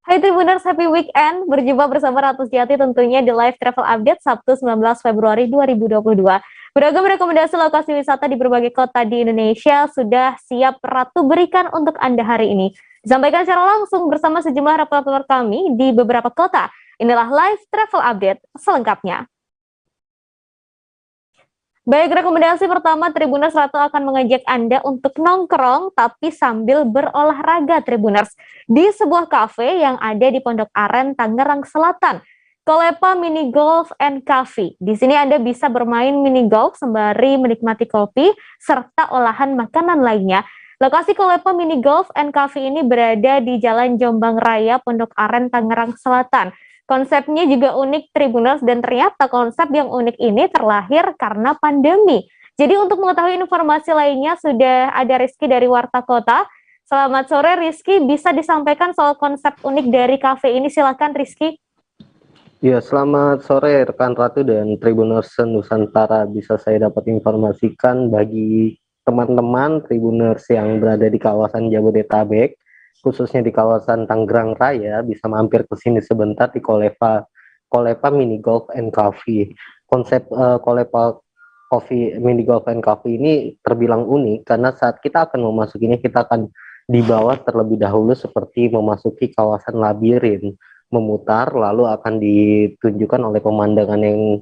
Hai Tribuners, happy weekend. Berjumpa bersama Ratu Sejati tentunya di live travel update Sabtu 19 Februari 2022. Beragam rekomendasi lokasi wisata di berbagai kota di Indonesia sudah siap Ratu berikan untuk Anda hari ini. Disampaikan secara langsung bersama sejumlah reporter kami di beberapa kota. Inilah live travel update selengkapnya. Baik, rekomendasi pertama Tribuners Ratu akan mengajak Anda untuk nongkrong tapi sambil berolahraga Tribuners di sebuah kafe yang ada di Pondok Aren, Tangerang Selatan. Kolepa Mini Golf and Cafe. Di sini Anda bisa bermain mini golf sembari menikmati kopi serta olahan makanan lainnya. Lokasi Kolepa Mini Golf and Cafe ini berada di Jalan Jombang Raya, Pondok Aren, Tangerang Selatan. Konsepnya juga unik Tribuners dan ternyata konsep yang unik ini terlahir karena pandemi. Jadi untuk mengetahui informasi lainnya sudah ada Rizky dari Warta Kota. Selamat sore Rizky, bisa disampaikan soal konsep unik dari kafe ini, silakan Rizky. Ya, selamat sore rekan Ratu dan Tribuners Nusantara. Bisa saya dapat informasikan bagi teman-teman Tribuners yang berada di kawasan Jabodetabek, khususnya di kawasan Tangerang Raya, bisa mampir ke sini sebentar di Kolepa Mini Golf and Cafe. Konsep Kolepa Coffee Mini Golf and Cafe ini terbilang unik karena saat kita akan memasukinya, kita akan dibawa terlebih dahulu seperti memasuki kawasan labirin, memutar, lalu akan ditunjukkan oleh pemandangan yang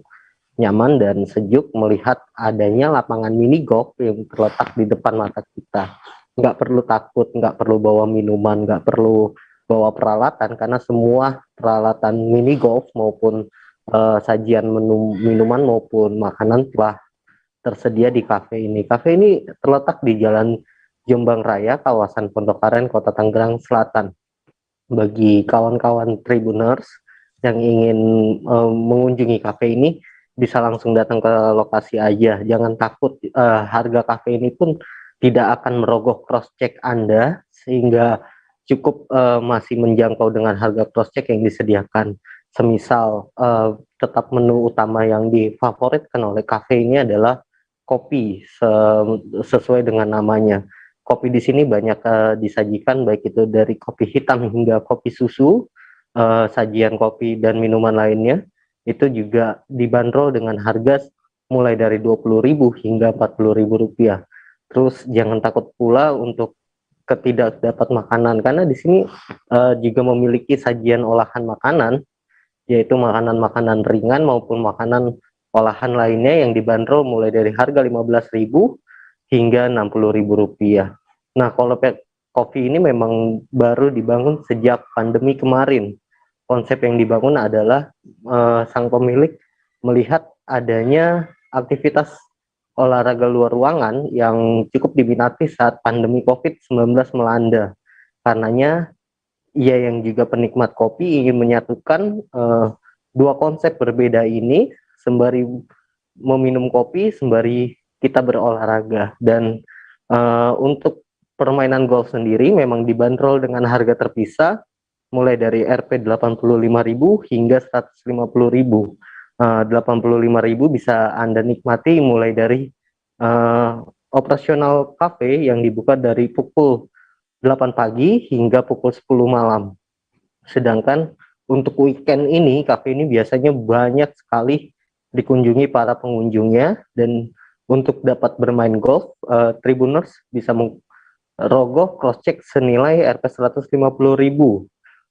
nyaman dan sejuk melihat adanya lapangan mini golf yang terletak di depan mata kita. Nggak perlu takut, nggak perlu bawa minuman, nggak perlu bawa peralatan, karena semua peralatan mini golf maupun sajian menu minuman maupun makanan telah tersedia di kafe ini. Kafe ini terletak di Jalan Jombang Raya, kawasan Pondok Aren, Kota Tangerang Selatan. Bagi kawan-kawan Tribuners yang ingin mengunjungi kafe ini, bisa langsung datang ke lokasi aja. Jangan takut, harga kafe ini pun tidak akan merogoh cross check Anda, sehingga cukup masih menjangkau dengan harga cross check yang disediakan. Semisal tetap menu utama yang difavoritkan oleh kafe ini adalah kopi, sesuai dengan namanya. Kopi di sini banyak disajikan, baik itu dari kopi hitam hingga kopi susu, sajian kopi dan minuman lainnya. Itu juga dibanderol dengan harga mulai dari 20.000 hingga 40.000 rupiah. Terus jangan takut pula untuk ketidak dapat makanan, karena di sini juga memiliki sajian olahan makanan, yaitu makanan-makanan ringan maupun makanan olahan lainnya yang dibanderol mulai dari harga 15.000 hingga 60.000 rupiah. Nah, kalau Pet Coffee ini memang baru dibangun sejak pandemi kemarin. Konsep yang dibangun adalah sang pemilik melihat adanya aktivitas olahraga luar ruangan yang cukup diminati saat pandemi COVID-19 melanda. Karenanya, ia yang juga penikmat kopi ingin menyatukan dua konsep berbeda ini, sembari meminum kopi, sembari kita berolahraga. Dan untuk permainan golf sendiri memang dibanderol dengan harga terpisah, mulai dari Rp 85.000 hingga 150.000. 85.000 bisa Anda nikmati mulai dari operasional kafe yang dibuka dari pukul 8 pagi hingga pukul 10 malam. Sedangkan untuk weekend ini, kafe ini biasanya banyak sekali dikunjungi para pengunjungnya, dan untuk dapat bermain golf, Tribuners bisa merogoh cross check senilai Rp 150.000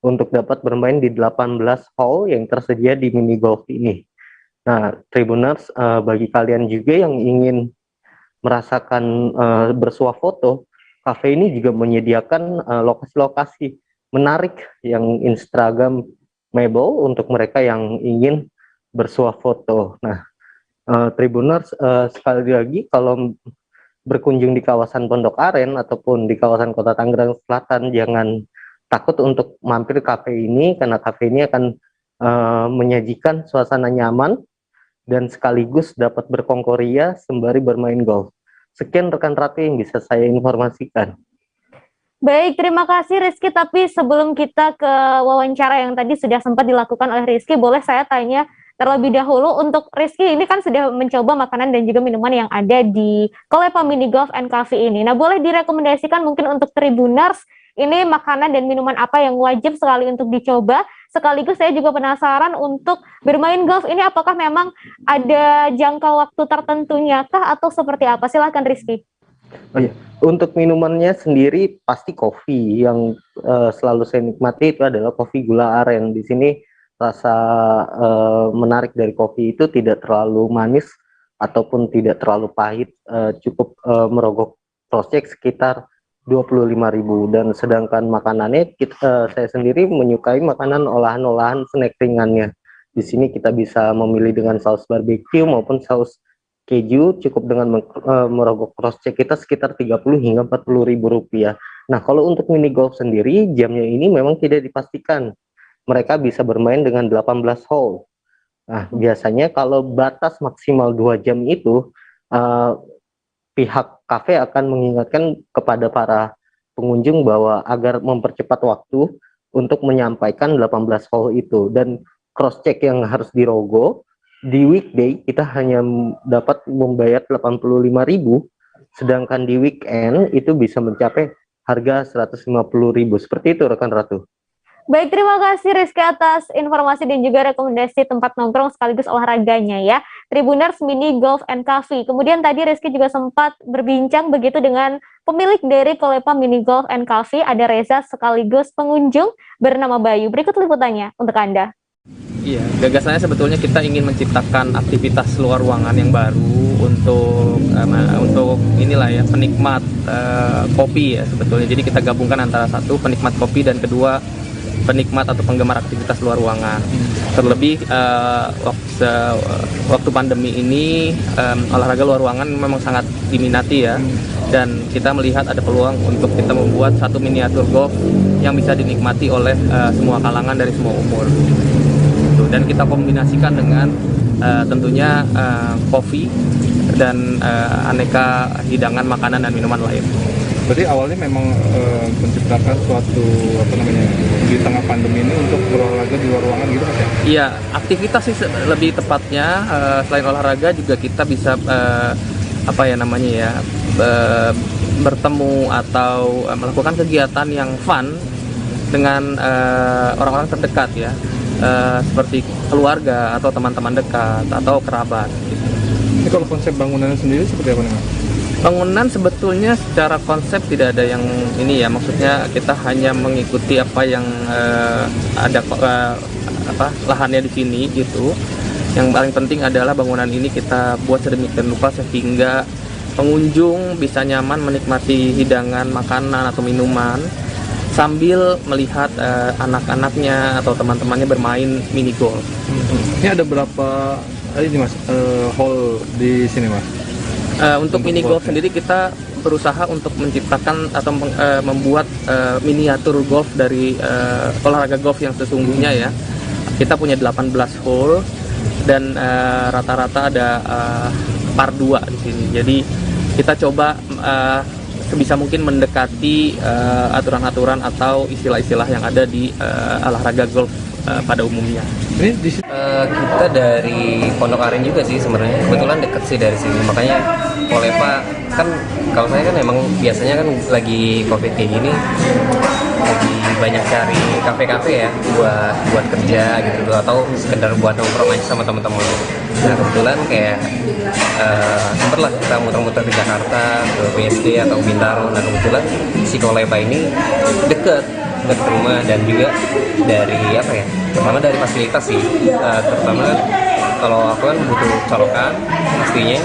untuk dapat bermain di 18 hole yang tersedia di mini golf ini. Nah, Tribuners, bagi kalian juga yang ingin merasakan bersuah foto, kafe ini juga menyediakan lokasi-lokasi menarik yang Instagramable untuk mereka yang ingin bersuah foto. Nah, Tribuners, sekali lagi kalau berkunjung di kawasan Pondok Aren ataupun di kawasan Kota Tangerang Selatan, jangan takut untuk mampir kafe ini, karena kafe ini akan menyajikan suasana nyaman dan sekaligus dapat berkongkoria sembari bermain golf. Sekian rekan Ratu yang bisa saya informasikan. Baik, terima kasih Rizky. Tapi sebelum kita ke wawancara yang tadi sudah sempat dilakukan oleh Rizky, boleh saya tanya terlebih dahulu untuk Rizky, ini kan sudah mencoba makanan dan juga minuman yang ada di Kolepa Mini Golf and Cafe ini. Nah, boleh direkomendasikan mungkin untuk Tribuners ini makanan dan minuman apa yang wajib sekali untuk dicoba. Sekaligus saya juga penasaran untuk bermain golf ini apakah memang ada jangka waktu tertentunya kah atau seperti apa? Silahkan Rizky. Oh iya, untuk minumannya sendiri pasti kopi. Yang selalu saya nikmati itu adalah kopi gula aren. Di sini rasa menarik dari kopi itu tidak terlalu manis ataupun tidak terlalu pahit, cukup merogoh kocek sekitar 25.000. Dan sedangkan makanannya saya sendiri menyukai makanan olahan-olahan snack ringannya. Di sini kita bisa memilih dengan saus barbecue maupun saus keju, cukup dengan merogoh cross check kita sekitar 30 hingga 40.000 rupiah. Nah, kalau untuk mini golf sendiri, jamnya ini memang tidak dipastikan. Mereka bisa bermain dengan 18 hole. Nah, biasanya kalau batas maksimal 2 jam itu, pihak kafe akan mengingatkan kepada para pengunjung bahwa agar mempercepat waktu untuk menyampaikan 18 hole itu. Dan cross check yang harus dirogoh, di weekday kita hanya dapat membayar 85.000, sedangkan di weekend itu bisa mencapai harga 150.000. Seperti itu rekan Ratu. Baik, terima kasih Rizky atas informasi dan juga rekomendasi tempat nongkrong sekaligus olahraganya ya. Tribuners Mini Golf and Cafe. Kemudian tadi Rizky juga sempat berbincang begitu dengan pemilik dari Kolepa Mini Golf and Cafe, ada Reza sekaligus pengunjung bernama Bayu. Berikut liputannya untuk Anda. Iya, gagasannya sebetulnya kita ingin menciptakan aktivitas luar ruangan yang baru untuk inilah ya, penikmat kopi ya sebetulnya. Jadi kita gabungkan antara satu penikmat kopi dan kedua penikmat atau penggemar aktivitas luar ruangan. Terlebih waktu pandemi ini olahraga luar ruangan memang sangat diminati ya, dan kita melihat ada peluang untuk kita membuat satu miniatur golf yang bisa dinikmati oleh semua kalangan dari semua umur. Dan kita kombinasikan dengan tentunya kopi dan aneka hidangan makanan dan minuman lain. Berarti awalnya memang menciptakan suatu di tengah pandemi ini untuk berolahraga di luar ruangan gitu Mas ya? Iya, aktivitas sih lebih tepatnya selain olahraga juga kita bisa bertemu atau melakukan kegiatan yang fun dengan orang-orang terdekat ya, seperti keluarga atau teman-teman dekat atau kerabat gitu. Ini kalau konsep bangunannya sendiri seperti apa nih Mas? Bangunan sebetulnya secara konsep tidak ada yang ini ya, maksudnya kita hanya mengikuti apa yang ada lahannya di sini gitu. Yang paling penting adalah bangunan ini kita buat sedemikian rupa sehingga pengunjung bisa nyaman menikmati hidangan makanan atau minuman sambil melihat anak-anaknya atau teman-temannya bermain mini golf. Ini ada berapa ini Mas hole di sini Mas? Untuk mini golf sendiri kita berusaha untuk menciptakan atau membuat miniatur golf dari olahraga golf yang sesungguhnya ya. Kita punya 18 hole dan rata-rata ada par 2 di sini. Jadi kita coba sebisa mungkin mendekati aturan-aturan atau istilah-istilah yang ada di olahraga golf pada umumnya. Kita dari Pondok Aren juga sih sebenarnya, kebetulan deket sih dari sini, makanya Kolepa kan, kalau saya kan emang biasanya kan lagi COVID kayak gini lagi banyak cari kafe-kafe ya buat kerja gitu, atau sekedar buat nongkrong aja sama teman-teman. Nah kebetulan kayak sempet lah kita muter-muter di Jakarta ke BSD atau Bintaro. Nah kebetulan si Kolepa ini deket rumah, dan juga dari pertama dari fasilitas sih, terutama kalau aku kan butuh colokan pastinya,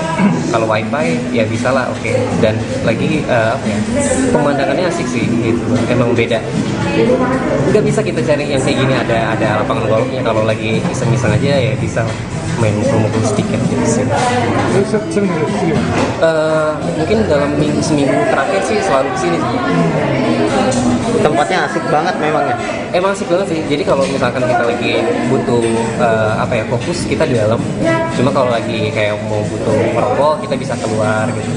kalau wifi ya bisa lah, oke. Dan lagi pemandangannya asik sih gitu, emang beda. Nggak bisa kita cari yang kayak gini ada lapangan golfnya, kalau lagi iseng-iseng aja ya bisa main mukul-mukul sedikit gitu sih. Mungkin dalam seminggu terakhir sih selalu kesini sih. Tempatnya asik banget memang ya. Emang asik banget sih. Jadi kalau misalkan kita lagi butuh fokus kita di dalam. Cuma kalau lagi kayak mau butuh merokok kita bisa keluar gitu.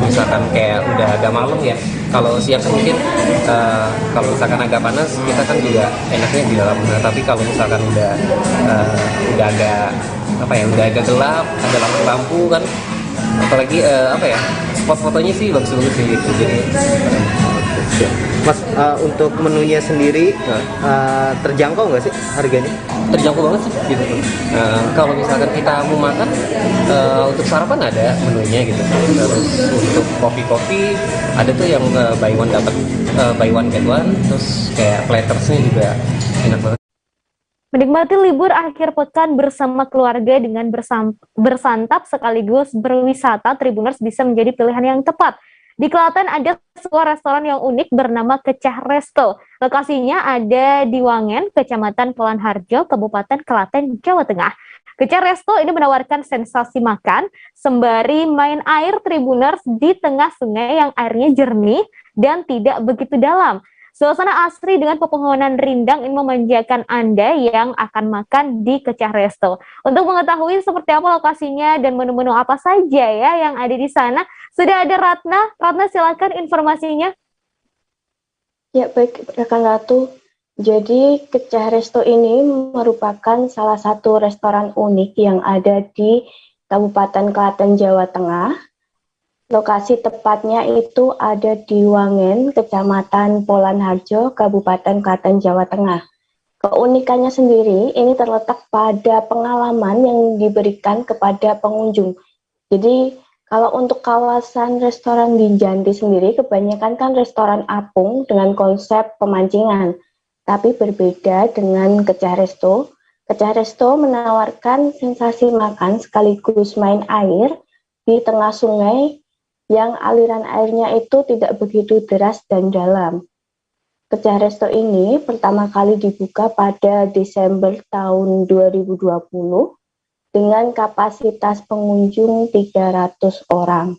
Misalkan kayak udah agak malam ya. Kalau siang kan mungkin kalau misalkan agak panas kita kan juga enaknya di dalam. Nah, tapi kalau misalkan udah agak udah agak gelap, ada lampu-lampu kan, apalagi spot fotonya sih bagus-bagus sih gitu. Jadi Mas, untuk menunya sendiri terjangkau nggak sih harganya? Terjangkau banget sih gitu. Kalau misalkan kita mau makan untuk sarapan ada menunya gitu. Terus untuk kopi ada tuh yang buy one dapat buy one get one. Terus kayak plattersnya juga enak banget. Menikmati libur akhir pekan bersama keluarga dengan bersantap sekaligus berwisata, Tribuners bisa menjadi pilihan yang tepat. Di Klaten ada sebuah restoran yang unik bernama Kecah Resto. Lokasinya ada di Wangen, Kecamatan Polanharjo, Kabupaten Klaten, Jawa Tengah. Kecah Resto ini menawarkan sensasi makan sembari main air, Tribuners, di tengah sungai yang airnya jernih dan tidak begitu dalam. Suasana asri dengan pepohonan rindang ini memanjakan Anda yang akan makan di Kecah Resto. Untuk mengetahui seperti apa lokasinya dan menu-menu apa saja ya yang ada di sana, sudah ada Ratna. Ratna, silakan informasinya. Ya, baik rekan Ratu. Jadi Kecah Resto ini merupakan salah satu restoran unik yang ada di Kabupaten Klaten, Jawa Tengah. Lokasi tepatnya itu ada di Wangen, Kecamatan Polanharjo, Kabupaten Klaten, Jawa Tengah. Keunikannya sendiri ini terletak pada pengalaman yang diberikan kepada pengunjung. Jadi kalau untuk kawasan restoran di Janti sendiri, kebanyakan kan restoran apung dengan konsep pemancingan. Tapi berbeda dengan Kecah Resto. Kecah Resto menawarkan sensasi makan sekaligus main air di tengah sungai yang aliran airnya itu tidak begitu deras dan dalam. Kecah Resto ini pertama kali dibuka pada Desember tahun 2020 dengan kapasitas pengunjung 300 orang.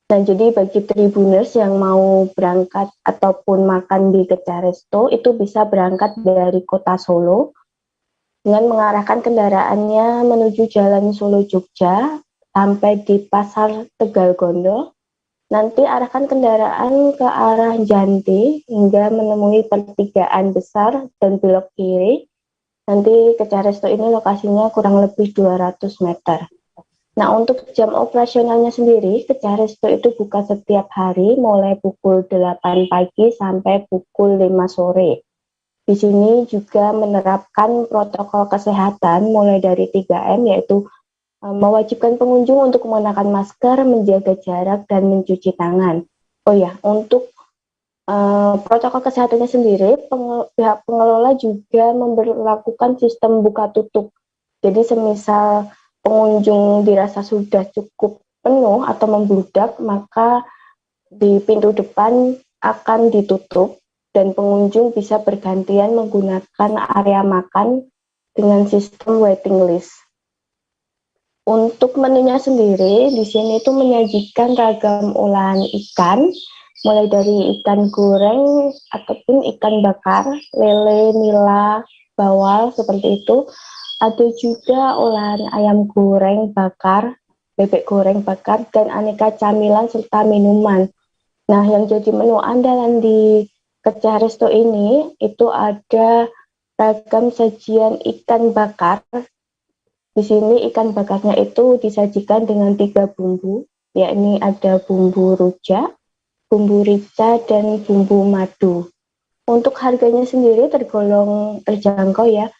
Nah, jadi bagi Tribuners yang mau berangkat ataupun makan di Kecah Resto itu bisa berangkat dari kota Solo dengan mengarahkan kendaraannya menuju Jalan Solo Jogja sampai di Pasar Tegal Gondo. Nanti arahkan kendaraan ke arah Janti hingga menemui pertigaan besar dan belok kiri. Nanti Kecah Resto ini lokasinya kurang lebih 200 meter. Nah, untuk jam operasionalnya sendiri, Kecah Resto itu buka setiap hari mulai pukul 8 pagi sampai pukul 5 sore. Di sini juga menerapkan protokol kesehatan mulai dari 3M, yaitu mewajibkan pengunjung untuk menggunakan masker, menjaga jarak, dan mencuci tangan. Oh ya, untuk protokol kesehatannya sendiri, pihak pengelola juga memberlakukan sistem buka tutup. Jadi semisal pengunjung dirasa sudah cukup penuh atau membludak, maka di pintu depan akan ditutup dan pengunjung bisa bergantian menggunakan area makan dengan sistem waiting list. Untuk menunya sendiri, di sini itu menyajikan ragam olahan ikan, mulai dari ikan goreng ataupun ikan bakar, lele, nila, bawal, seperti itu. Ada juga olahan ayam goreng bakar, bebek goreng bakar, dan aneka camilan serta minuman. Nah, yang jadi menu andalan di Kecah Resto ini, itu ada ragam sajian ikan bakar. Di sini ikan bakarnya itu disajikan dengan 3 bumbu, yakni ada bumbu rujak, bumbu rica, dan bumbu madu. Untuk harganya sendiri tergolong terjangkau ya.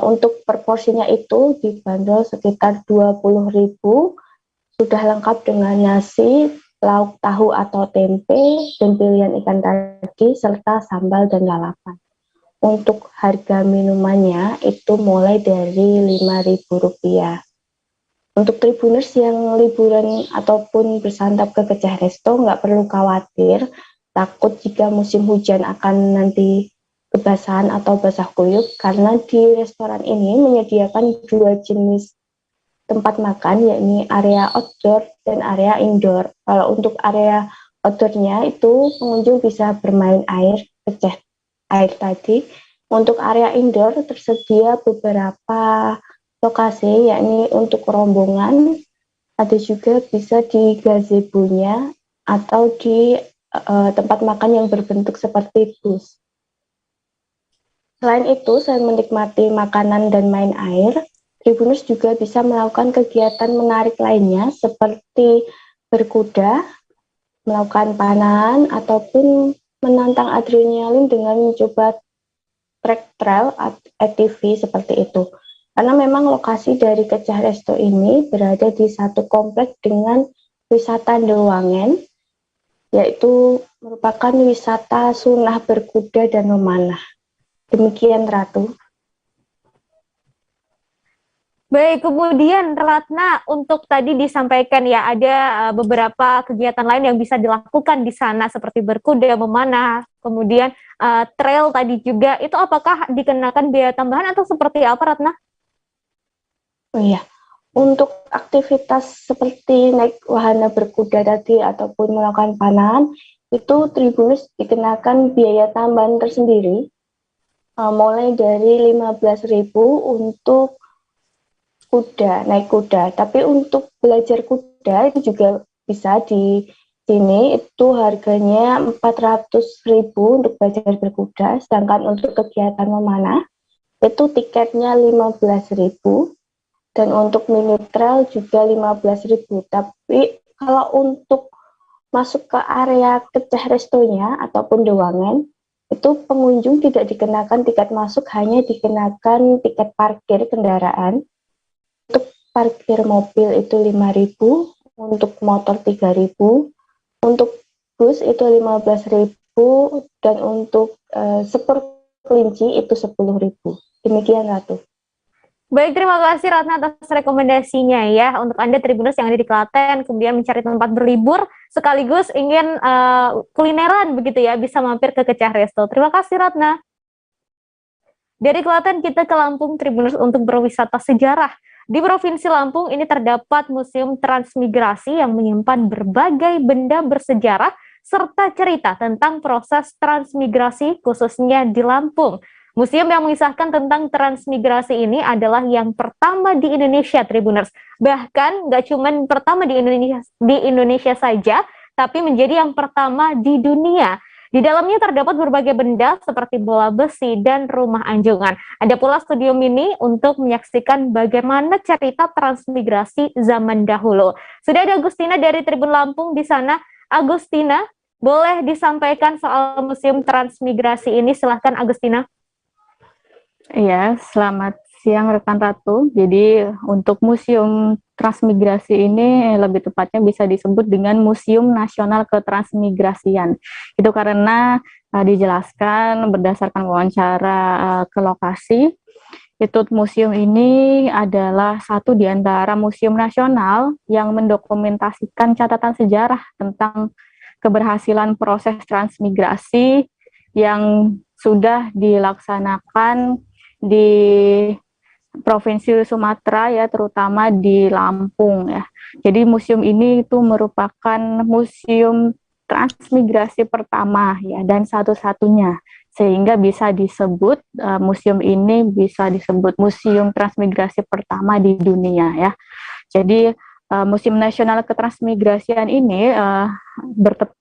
Untuk per porsinya itu dibanderol sekitar 20.000, sudah lengkap dengan nasi, lauk tahu atau tempe, dan pilihan ikan tadi, serta sambal dan lalapan. Untuk harga minumannya itu mulai dari Rp5.000. Untuk Tribuners yang liburan ataupun bersantap ke Kecah Resto nggak perlu khawatir takut jika musim hujan akan nanti kebasahan atau basah kuyup, karena di restoran ini menyediakan 2 jenis tempat makan, yakni area outdoor dan area indoor. Kalau untuk area outdoornya itu pengunjung bisa bermain air, kecah air tadi. Untuk area indoor tersedia beberapa lokasi, yakni untuk rombongan, ada juga bisa di gazebo-nya atau di tempat makan yang berbentuk seperti bus. Selain itu, selain menikmati makanan dan main air, Tribuners juga bisa melakukan kegiatan menarik lainnya seperti berkuda, melakukan panahan, ataupun menantang adrenalin dengan mencoba trek trail ATV seperti itu. Karena memang lokasi dari Kecah Resto ini berada di satu komplek dengan wisata Dewangen, yaitu merupakan wisata sunah berkuda dan memanah. Demikian Ratu. Baik, kemudian Ratna, untuk tadi disampaikan ya ada beberapa kegiatan lain yang bisa dilakukan di sana seperti berkuda, memanah, kemudian trail tadi juga. Itu apakah dikenakan biaya tambahan atau seperti apa, Ratna? Oh iya, untuk aktivitas seperti naik wahana berkuda tadi ataupun melakukan panahan, itu Tribunus dikenakan biaya tambahan tersendiri, mulai dari 15.000 untuk naik kuda. Tapi untuk belajar kuda itu juga bisa di sini, itu harganya 400.000 untuk belajar berkuda, sedangkan untuk kegiatan memanah itu tiketnya 15.000. Dan untuk mini trail juga 15.000. Tapi kalau untuk masuk ke area Kecah Restonya ataupun Dewangen, itu pengunjung tidak dikenakan tiket masuk, hanya dikenakan tiket parkir kendaraan. Untuk parkir mobil itu 5.000, untuk motor 3.000, untuk bus itu 15.000, dan untuk sepur kelinci itu 10.000. Demikian Ratu. Baik, terima kasih Ratna atas rekomendasinya ya. Untuk Anda Tribuners yang ada di Klaten, kemudian mencari tempat berlibur, sekaligus ingin kulineran begitu ya, bisa mampir ke Kecah Resto. Terima kasih Ratna. Dari Klaten kita ke Lampung Tribuners untuk berwisata sejarah. Di Provinsi Lampung ini terdapat Museum Transmigrasi yang menyimpan berbagai benda bersejarah serta cerita tentang proses transmigrasi khususnya di Lampung. Museum yang mengisahkan tentang transmigrasi ini adalah yang pertama di Indonesia, Tribuners. Bahkan nggak cuma pertama di Indonesia saja, tapi menjadi yang pertama di dunia. Di dalamnya terdapat berbagai benda seperti bola besi dan rumah anjungan. Ada pula studio mini untuk menyaksikan bagaimana cerita transmigrasi zaman dahulu. Sudah ada Agustina dari Tribun Lampung di sana. Agustina, boleh disampaikan soal Museum Transmigrasi ini? Silahkan Agustina. Iya, selamat siang rekan Ratu. Jadi untuk Museum Transmigrasi ini lebih tepatnya bisa disebut dengan Museum Nasional Ketransmigrasian. Itu karena dijelaskan berdasarkan wawancara ke lokasi, itu museum ini adalah satu di antara museum nasional yang mendokumentasikan catatan sejarah tentang keberhasilan proses transmigrasi yang sudah dilaksanakan di Provinsi Sumatera ya, terutama di Lampung ya. Jadi museum ini itu merupakan museum transmigrasi pertama ya, dan satu-satunya, sehingga bisa disebut museum ini bisa disebut museum transmigrasi pertama di dunia ya. Jadi Museum Nasional Ketransmigrasian ini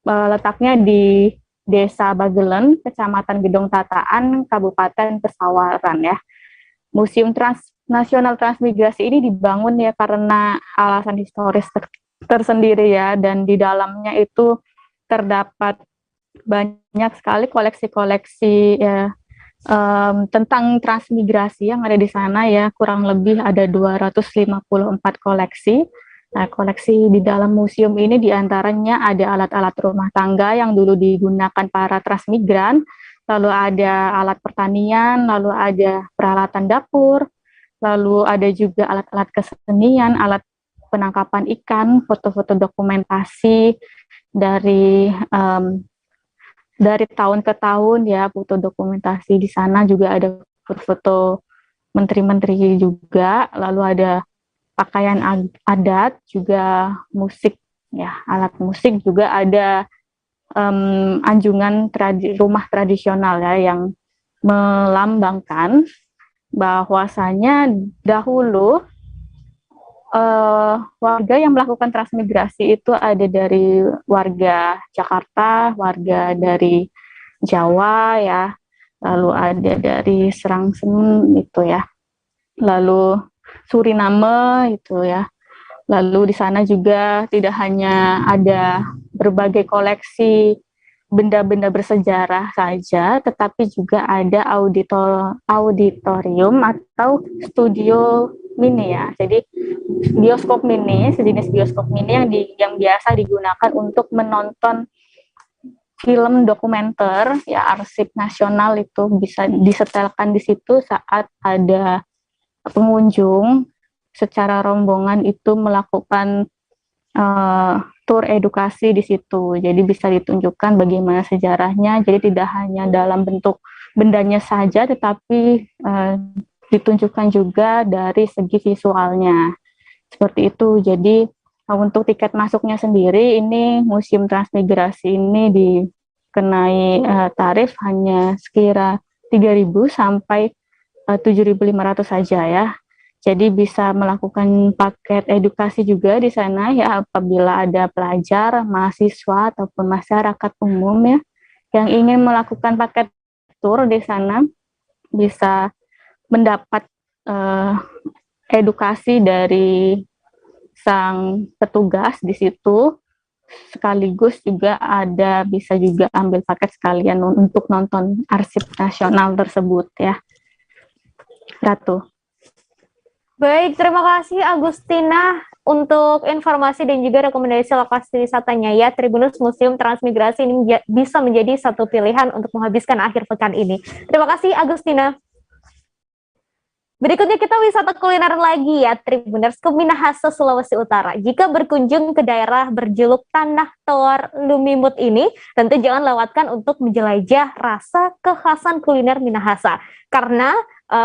letaknya di Desa Bagelen, Kecamatan Gedong Tataan, Kabupaten Pesawaran ya. Museum Nasional Transmigrasi ini dibangun ya karena alasan historis tersendiri ya, dan di dalamnya itu terdapat banyak sekali koleksi-koleksi ya, tentang transmigrasi yang ada di sana ya, kurang lebih ada 254 koleksi. Nah, koleksi di dalam museum ini diantaranya ada alat-alat rumah tangga yang dulu digunakan para transmigran, lalu ada alat pertanian, lalu ada peralatan dapur, lalu ada juga alat-alat kesenian, alat penangkapan ikan, foto-foto dokumentasi dari tahun ke tahun ya, foto dokumentasi di sana juga ada foto menteri-menteri juga, lalu ada pakaian adat, juga musik ya, alat musik juga ada, anjungan rumah tradisional ya yang melambangkan bahwasanya dahulu warga yang melakukan transmigrasi itu ada dari warga Jakarta, warga dari Jawa ya, lalu ada dari Serangseng itu ya, lalu Suriname itu ya. Lalu di sana juga tidak hanya ada berbagai koleksi benda-benda bersejarah saja, tetapi juga ada auditorium atau studio mini ya. Jadi bioskop mini, sejenis bioskop mini yang biasa digunakan untuk menonton film dokumenter ya, arsip nasional itu bisa disetelkan di situ saat ada pengunjung secara rombongan itu melakukan tur edukasi di situ. Jadi bisa ditunjukkan bagaimana sejarahnya. Jadi tidak hanya dalam bentuk bendanya saja, tetapi ditunjukkan juga dari segi visualnya. Seperti itu. Jadi untuk tiket masuknya sendiri, ini Museum Transmigrasi ini dikenai tarif hanya sekira 3.000 sampai 7.500 saja ya. Jadi bisa melakukan paket edukasi juga di sana ya, apabila ada pelajar, mahasiswa ataupun masyarakat umum ya yang ingin melakukan paket tur di sana bisa mendapat edukasi dari sang petugas di situ, sekaligus juga bisa juga ambil paket sekalian untuk nonton arsip nasional tersebut ya. Ratu. Baik, terima kasih Agustina untuk informasi dan juga rekomendasi lokasi wisatanya ya. Tribunus Museum Transmigrasi ini bisa menjadi satu pilihan untuk menghabiskan akhir pekan ini. Terima kasih Agustina. Berikutnya kita wisata kuliner lagi ya, Tribuners, ke Minahasa, Sulawesi Utara. Jika berkunjung ke daerah berjuluk Tanah Toar Lumimut ini, tentu jangan lewatkan untuk menjelajah rasa kekhasan kuliner Minahasa. Karena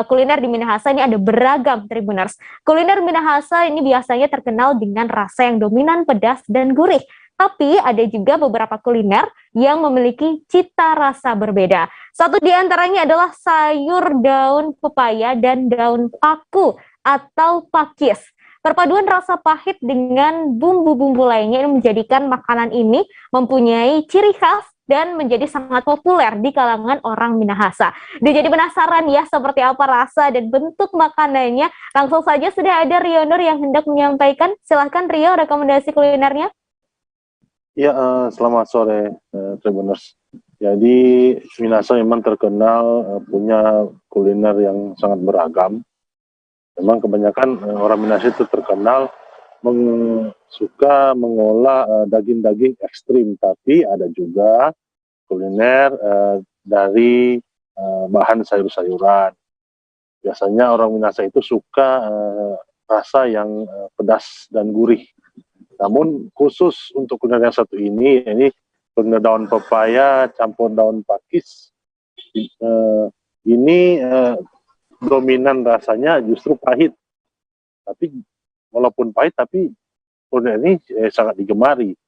kuliner di Minahasa ini ada beragam, Tribuners. Kuliner Minahasa ini biasanya terkenal dengan rasa yang dominan pedas dan gurih. Tapi ada juga beberapa kuliner yang memiliki cita rasa berbeda. Satu di antaranya adalah sayur daun pepaya dan daun paku atau pakis. Perpaduan rasa pahit dengan bumbu-bumbu lainnya ini menjadikan makanan ini mempunyai ciri khas dan menjadi sangat populer di kalangan orang Minahasa. Dia jadi penasaran ya seperti apa rasa dan bentuk makanannya. Langsung saja sudah ada Rio Nur yang hendak menyampaikan. Silahkan Rio, rekomendasi kulinernya. Ya, selamat sore Tribuners. Jadi Minahasa memang terkenal punya kuliner yang sangat beragam. Memang kebanyakan orang Minahasa itu terkenal suka mengolah daging-daging ekstrim, tapi ada juga kuliner dari bahan sayur-sayuran. Biasanya orang Minahasa itu suka rasa yang pedas dan gurih. Namun khusus untuk kuliner yang satu ini kuliner daun pepaya campur daun pakis, ini dominan rasanya justru pahit. Tapi walaupun pahit, tapi kuliner ini sangat digemari.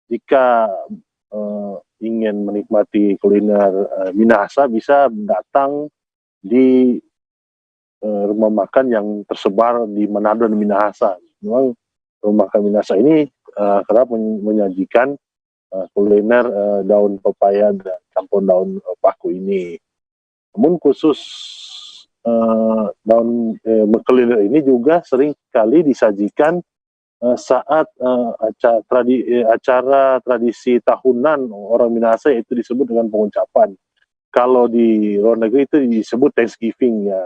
Jika ingin menikmati kuliner Minahasa, bisa datang di rumah makan yang tersebar di Manado dan Minahasa. Memang rumah makan Minahasa ini kerap menyajikan kuliner daun pepaya dan campur daun paku ini. Namun khusus kuliner ini juga sering kali disajikan saat acara tradisi tahunan orang Minahasa, yaitu disebut dengan pengucapan. Kalau di luar negeri itu disebut Thanksgiving ya.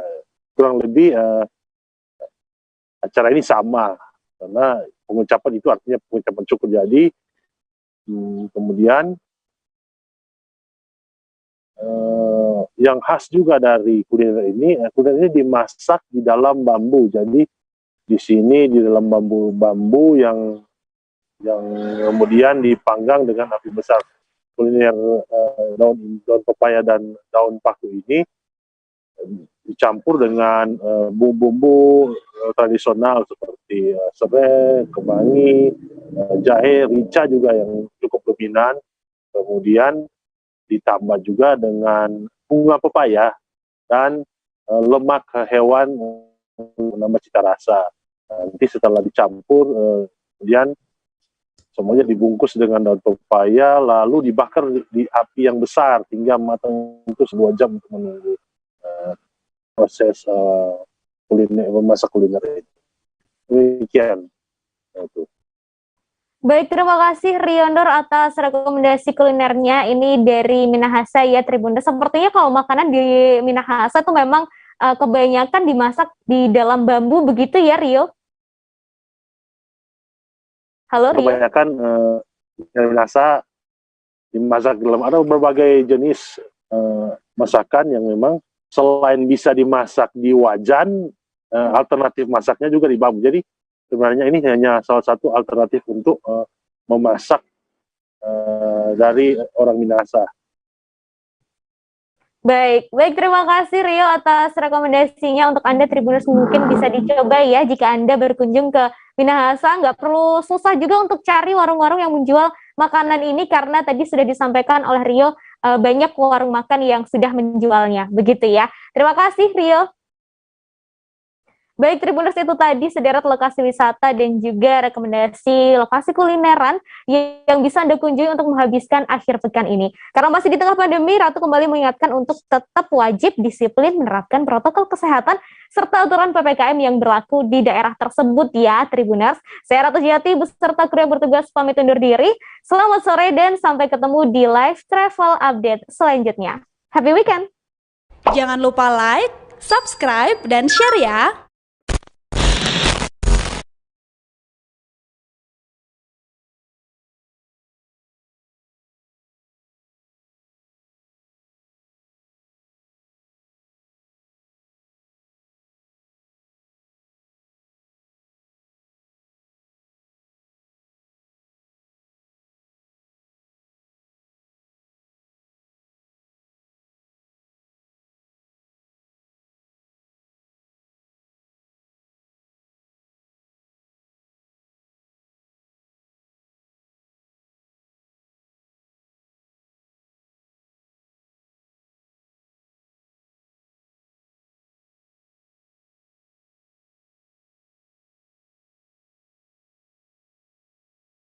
Kurang lebih acara ini sama, karena pengucapan itu artinya pengucapan syukur. Jadi kemudian yang khas juga dari kuliner ini dimasak di dalam bambu. Jadi di sini di dalam bambu yang kemudian dipanggang dengan api besar. Kuliner daun pepaya dan daun paku ini dicampur dengan bumbu-bumbu tradisional seperti serai, kemangi, jahe, rica juga yang cukup dominan. Kemudian ditambah juga dengan bunga pepaya dan lemak hewan menambah cita rasa. Nanti setelah dicampur, kemudian semuanya dibungkus dengan daun pepaya, lalu dibakar di api yang besar hingga matang, itu 2 jam untuk menunggu proses kuliner, memasak kuliner itu. Demikian. Itu. Baik, terima kasih Riondor atas rekomendasi kulinernya ini dari Minahasa ya Tribuners. Sepertinya kalau makanan di Minahasa itu memang kebanyakan dimasak di dalam bambu begitu ya Rio? Halo Rio? Kebanyakan yang rasa dimasak dalam, ada berbagai jenis masakan yang memang selain bisa dimasak di wajan, alternatif masaknya juga di bambu. Jadi sebenarnya ini hanya salah satu alternatif untuk memasak dari orang Minahasa. Baik, terima kasih Rio atas rekomendasinya untuk Anda Tribuners, mungkin bisa dicoba ya jika Anda berkunjung ke Minahasa, nggak perlu susah juga untuk cari warung-warung yang menjual makanan ini karena tadi sudah disampaikan oleh Rio banyak warung makan yang sudah menjualnya, begitu ya. Terima kasih Rio. Baik Tribuners, itu tadi sederet lokasi wisata dan juga rekomendasi lokasi kulineran yang bisa Anda kunjungi untuk menghabiskan akhir pekan ini. Karena masih di tengah pandemi, Ratu kembali mengingatkan untuk tetap wajib disiplin menerapkan protokol kesehatan serta aturan PPKM yang berlaku di daerah tersebut ya Tribuners. Saya Ratu Jati beserta kru yang bertugas pamit undur diri. Selamat sore dan sampai ketemu di live travel update selanjutnya. Happy weekend! Jangan lupa like, subscribe, dan share ya!